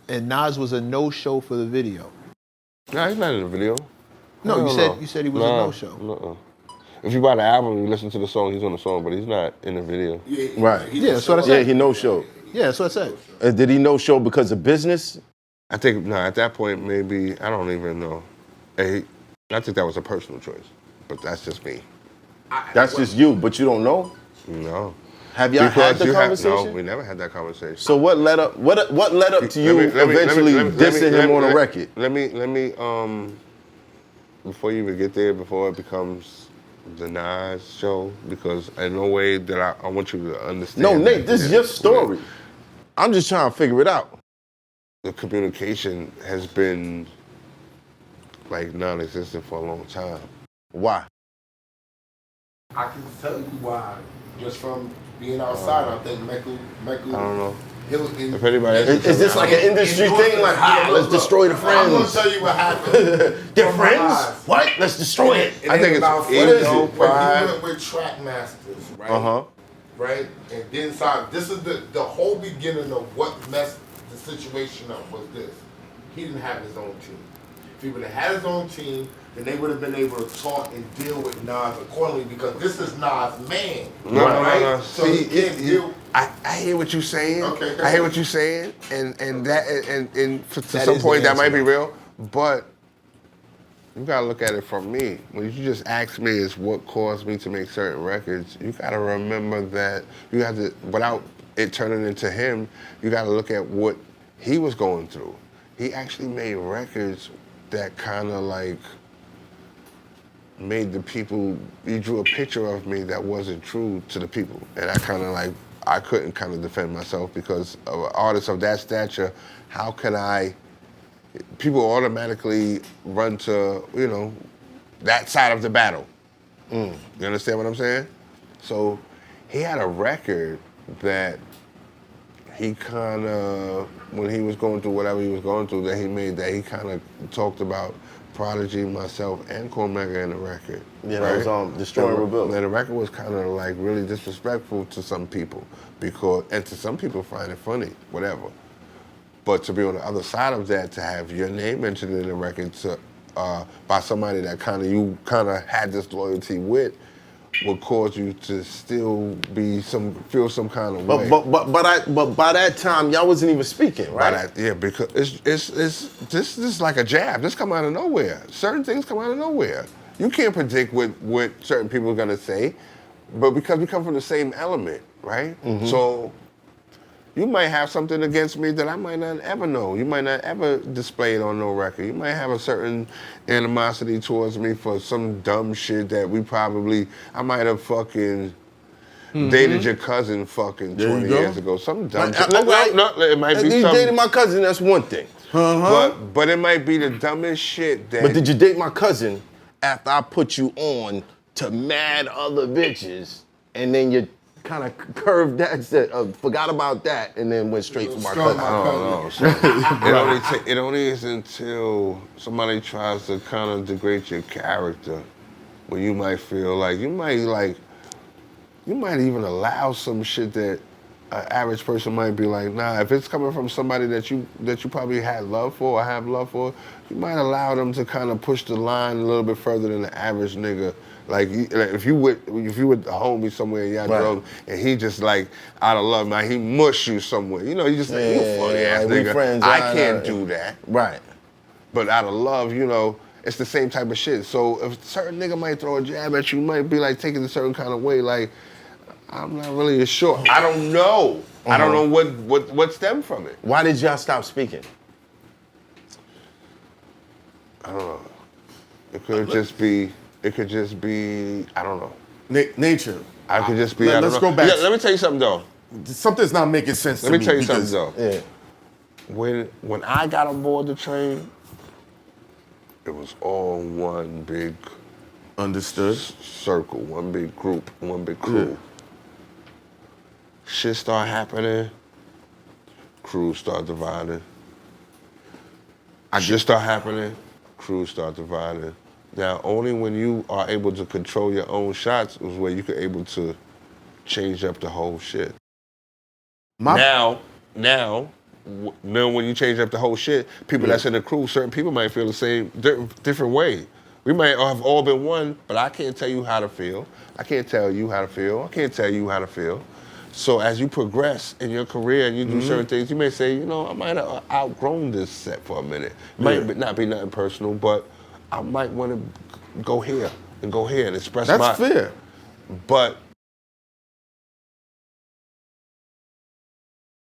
and Nas was a no-show for the video. Nah, he's not in the video. No, you said he was a no-show. No. If you buy the album, you listen to the song, he's on the song, but he's not in the video. Right. Yeah, that's what I said. Yeah, he no-showed. Yeah, that's what I said. Did he no-show because of business? I think, at that point, maybe, I don't even know. I think that was a personal choice, but that's just me. That's just you, but you don't know? No. Have y'all had the conversation? No, we never had that conversation. So what led up to you eventually dissing him on a record? Let me, before you even get there, before it becomes the Nas show, because in no way that I want you to understand. No, Nate, this is your story. I'm just trying to figure it out. The communication has been like non-existent for a long time. Why? I can tell you why. Just from being outside, I think MECC. I don't know. If anybody is this like an industry thing? Like, let's destroy the friends. I'm gonna tell you what happened. They're friends? What? Let's destroy it. I think it's what is it? When you went with Trackmasters, right? Right? And then this is the whole beginning of what messed the situation up was this. He didn't have his own team. If he would have had his own team, then they would have been able to talk and deal with Nas accordingly, because this is Nas' man. No. So he can't deal. I hear what you're saying. Okay. I hear what you're saying, and to some point that might be real, but you gotta look at it from me. When you just ask me is what caused me to make certain records, you gotta remember that you have to, without it turning into him, you gotta look at what he was going through. He actually made records that kind of like made the people, he drew a picture of me that wasn't true to the people. And I couldn't kind of defend myself, because of an artist of that stature, how can people automatically run to, that side of the battle. You understand what I'm saying? So he had a record that he kind of, when he was going through whatever he was going through, that he made, that he kind of talked about Prodigy, myself, and Cormega in the record. Yeah, right? That was Destroy and Rebuild. And the record was kind of like really disrespectful to some people, and to some people find it funny, whatever. But to be on the other side of that, to have your name mentioned in the record by somebody that you had this loyalty with, would cause you to still feel some kind of way. But by that time, y'all wasn't even speaking, right? Because this is like a jab. This come out of nowhere. Certain things come out of nowhere. You can't predict what certain people are gonna say, but because we come from the same element, right? Mm-hmm. So you might have something against me that I might not ever know. You might not ever display it on no record. You might have a certain animosity towards me for some dumb shit that I might have fucking dated your cousin fucking 20 years ago. Some dumb shit. It might be you dated my cousin, that's one thing. But it might be the dumbest shit that... But did you date my cousin after I put you on to mad other bitches, and then you kind of curved that, said, forgot about that, and then went straight for my cousin? I don't know. It only is until somebody tries to kind of degrade your character, where you might feel like you might even allow some shit that an average person might be like, nah. If it's coming from somebody that you probably had love for or have love for, you might allow them to kind of push the line a little bit further than the average nigga. Like if you with a homie somewhere in y'all drove, and he just like out of love, man, he mush you somewhere. You just like, you funny ass nigga. Friends, I can't do that. Right. But out of love, it's the same type of shit. So if a certain nigga might throw a jab at you, might be like taking a certain kind of way. Like, I'm not really sure. I don't know. I don't know what stemmed from it. Why did y'all stop speaking? I don't know. It could just be. I don't know. Nature. I could just be. Let's go back. Yeah, let me tell you something though. Something's not making sense to me. Let me tell you something though. Yeah. When I got on board the train, it was all one big circle, one big group, one big crew. Yeah. Shit start happening, crews start dividing. Shit start happening, crews start dividing. Now, only when you are able to control your own shots is where you can able to change up the whole shit. Now, Now when you change up the whole shit, people that's in the crew, certain people might feel the same, different way. We might have all been one, but I can't tell you how to feel. I can't tell you how to feel. I can't tell you how to feel. So as you progress in your career and you do certain things, you may say, you know, I might have outgrown this set for a minute. It might not be nothing personal, but I might want to go here and express That's fair. But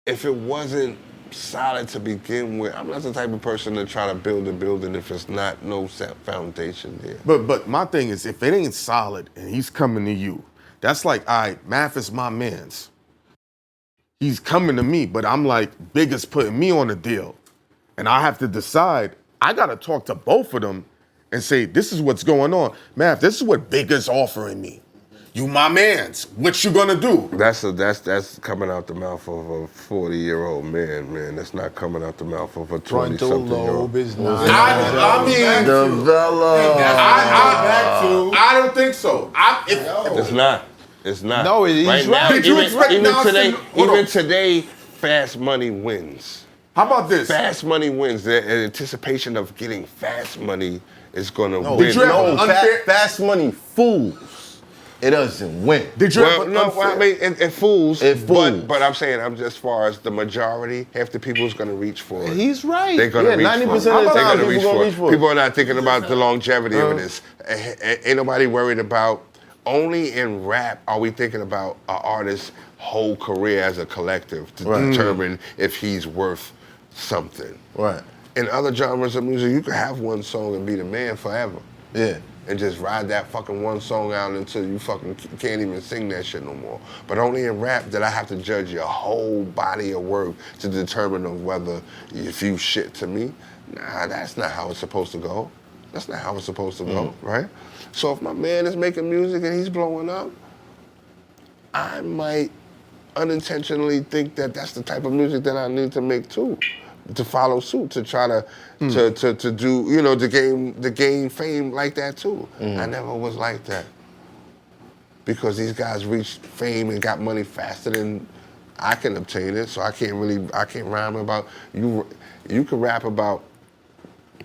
if it wasn't solid to begin with, I'm not the type of person to try to build a building if it's not no foundation there. But my thing is, if it ain't solid and he's coming to you, that's like, all right, Math is my man's. He's coming to me, but I'm like, Bigga's putting me on a deal. And I have to decide, I gotta talk to both of them and say, this is what's going on. Math, this is what Bigga's offering me. You my mans, what you gonna do? That's coming out the mouth of a 40-year-old man. That's not coming out the mouth of a 20-something-year-old. I mean, develop. I don't think so. It's not. It's not. No, he's right. right. Now, Did you expect even today, fast money wins. How about this? Fast money wins. The anticipation of getting fast money is gonna win. Did you ever fast money fools? It doesn't win. Did you ever I mean, it fools. It fools. But I'm saying, I'm just as far as the majority, half the people's gonna reach for it. He's right. They're gonna reach 90% for it. of the They're time, gonna people reach for it. People are not thinking about the longevity of this. Ain't nobody worried about. Only in rap are we thinking about an artist's whole career as a collective to determine if he's worth something. Right. In other genres of music, you can have one song and be the man forever. Yeah. And just ride that fucking one song out until you fucking can't even sing that shit no more. But only in rap that I have to judge your whole body of work to determine of whether if you shit to me. Nah, that's not how it's supposed to go. That's not how it's supposed to go, right? So if my man is making music and he's blowing up, I might unintentionally think that that's the type of music that I need to make too, to follow suit, to try to do, you know, to gain fame like that too. I never was like that because these guys reached fame and got money faster than I can obtain it. So I can't rhyme about you. You can rap about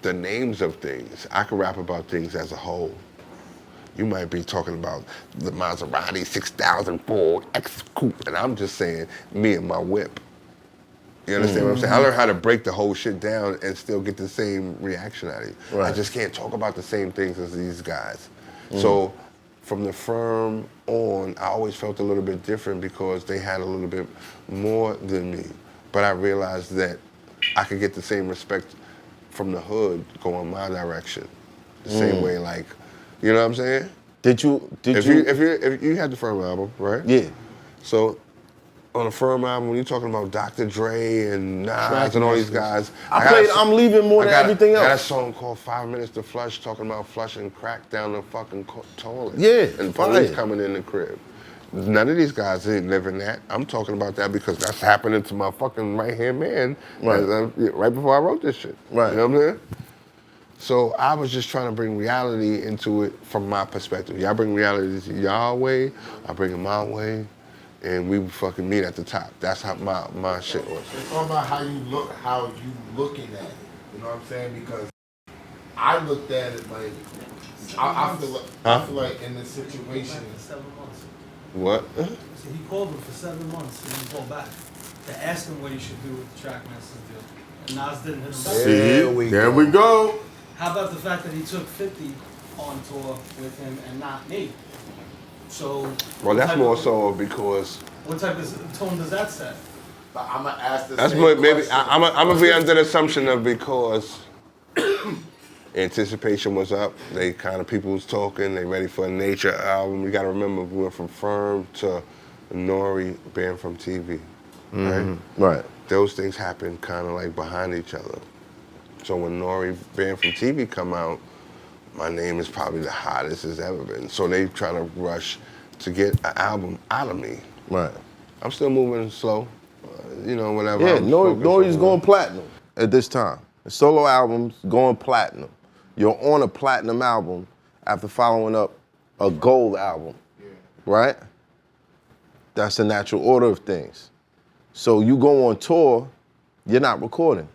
the names of things. I can rap about things as a whole. You might be talking about the Maserati 6004 X Coupe, and I'm just saying me and my whip. You understand what I'm saying? I learned how to break the whole shit down and still get the same reaction out of you. Right. I just can't talk about the same things as these guys. So from the firm on, I always felt a little bit different because they had a little bit more than me. But I realized that I could get the same respect from the hood going my direction. The same way, like, you know what I'm saying? If you had the Firm album, right? Yeah. So on the Firm album, when you're talking about Dr. Dre and Nas and all these guys, I'm Leaving more than everything else. I got a song called 5 Minutes to Flush talking about flushing crack down the fucking toilet. Yeah, and police coming in the crib. None of these guys ain't living that. I'm talking about that because that's happening to my fucking right-hand man right before I wrote this shit. Right. You know what I'm saying? So I was just trying to bring reality into it from my perspective. Y'all bring reality to y'all way, I bring it my way, and we fucking meet at the top. That's how my shit was. It's all about how you looking at it. You know what I'm saying? Because I looked at it like I feel like in this situation. 7 months. What? So he called him for 7 months and he called back to ask him what he should do with the Trackmasters deal. And Nas didn't hit him back. There we go. How about the fact that he took 50 on tour with him and not me? So. Well, that's more so because. What type of tone does that set? But I'm gonna ask this. That's more, maybe I'm gonna be under the assumption of because anticipation was up. They kind of people was talking. They ready for a Nature album. You got to remember we went from Firm to Nori banned from TV, right? Right. Those things happen kind of like behind each other. So when Nori banned from TV come out, my name is probably the hottest it's ever been. So they trying to rush to get an album out of me. Right. I'm still moving slow, you know, whatever. Yeah, Nori's going platinum at this time. The solo album's going platinum. You're on a platinum album after following up a gold album, right? That's the natural order of things. So you go on tour, You're not recording.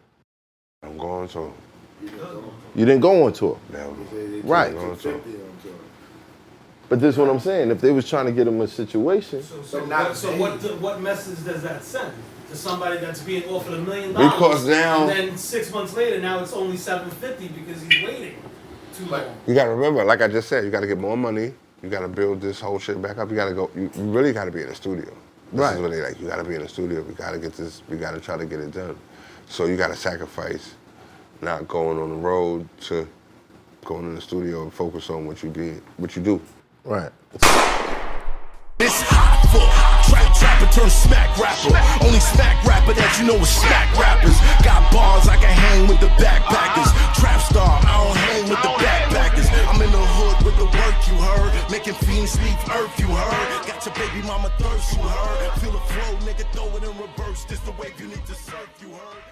I'm going to. You didn't go on tour. Never. Right. Going to. But this is what I'm saying. If they was trying to get him a situation. So what message does that send to somebody that's being offered $1 million? Because now, and then 6 months later, now it's only $750 because he's waiting too long. you gotta remember, like I just said, you gotta get more money. You gotta build this whole shit back up. You gotta go. You really gotta be in the studio. This is what they like. You gotta be in the studio. We gotta get this. We gotta try to get it done. So you gotta sacrifice not going on the road to going in the studio and focus on what you do. Right. It's Hoffa, trapper turn smack rapper. Only smack rapper that you know is smack rappers. Got bars, I can hang with the backpackers. Trap star, I don't hang with the backpackers. I'm in the hood with the work you heard. Making fiends leave earth you heard. Got your baby mama thirst you heard. Feel the flow, nigga, throw it in reverse. This the wave you need to surf you heard.